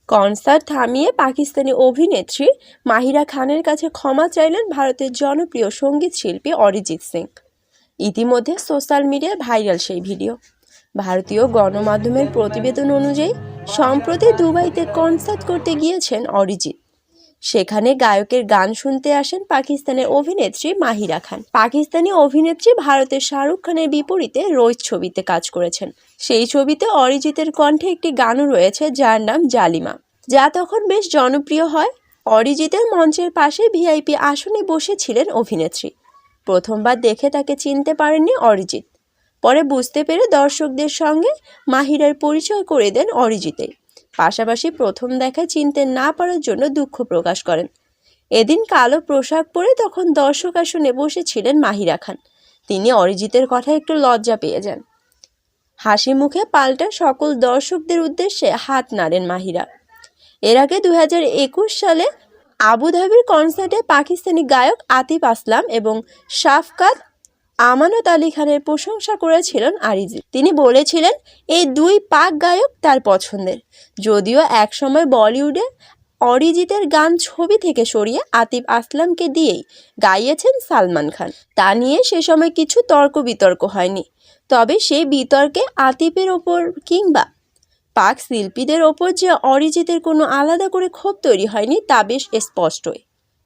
Concert থামিয়ে পাকিস্তানি অভিনেত্রী মাহিরা খানের কাছে ক্ষমা চাইলেন ভারতের জনপ্রিয় সঙ্গীত শিল্পী অরিজিৎ সিং। ইতিমধ্যে সোশ্যাল মিডিয়ায় ভাইরাল সেই ভিডিও। ভারতীয় গণমাধ্যমের প্রতিবেদন অনুযায়ী সম্প্রতি দুবাইতে কনসার্ট করতে গিয়েছেন অরিজিৎ। সেখানে গায়কের গান শুনতে আসেন পাকিস্তানের অভিনেত্রী মাহিরা খান। পাকিস্তানি অভিনেত্রী ভারতের শাহরুখ খানের বিপরীতে রোজ ছবিতে কাজ করেছেন। সেই ছবিতে অরিজিতের কণ্ঠে একটি গানও রয়েছে যার নাম জালিমা, যা তখন বেশ জনপ্রিয় হয়। অরিজিতের মঞ্চের পাশে ভিআইপি আসনে বসেছিলেন অভিনেত্রী। প্রথমবার দেখে তাকে চিনতে পারেননি অরিজিৎ। পরে বুঝতে পেরে দর্শকদের সঙ্গে মাহিরার পরিচয় করে দেন অরিজিতের। পাশাপাশি প্রথম দেখায় চিনতে না পারার জন্য দুঃখ প্রকাশ করেন। এদিন কালো পোশাক পরে তখন দর্শক আসনে বসেছিলেন মাহিরা খান। তিনি অরিজিতের কথা একটু লজ্জা পেয়ে যান। হাসি মুখে পাল্টা সকল দর্শকদের উদ্দেশ্যে হাত নাড়েন মাহিরা। এর আগে 2021 সালে আবুধাবির কনসার্টে পাকিস্তানি গায়ক আতিফ আসলাম এবং শাফকাত আমানত আলী খানের প্রশংসা করেছিলেন অরিজিৎ। তিনি বলেছিলেন এই দুই পাক গায়ক তার পছন্দের। যদিও একসময় বলিউডে অরিজিতের গান ছবি থেকে সরিয়ে আতিফ আসলামকে দিয়েই গাইয়েছেন সালমান খান। তা নিয়ে সে সময় কিছু তর্ক বিতর্ক হয়নি। তবে সেই বিতর্কে আতিফের ওপর কিংবা পাক শিল্পীদের ওপর যে অরিজিতের কোনো আলাদা করে ক্ষোভ তৈরি হয়নি তা বেশ স্পষ্টই।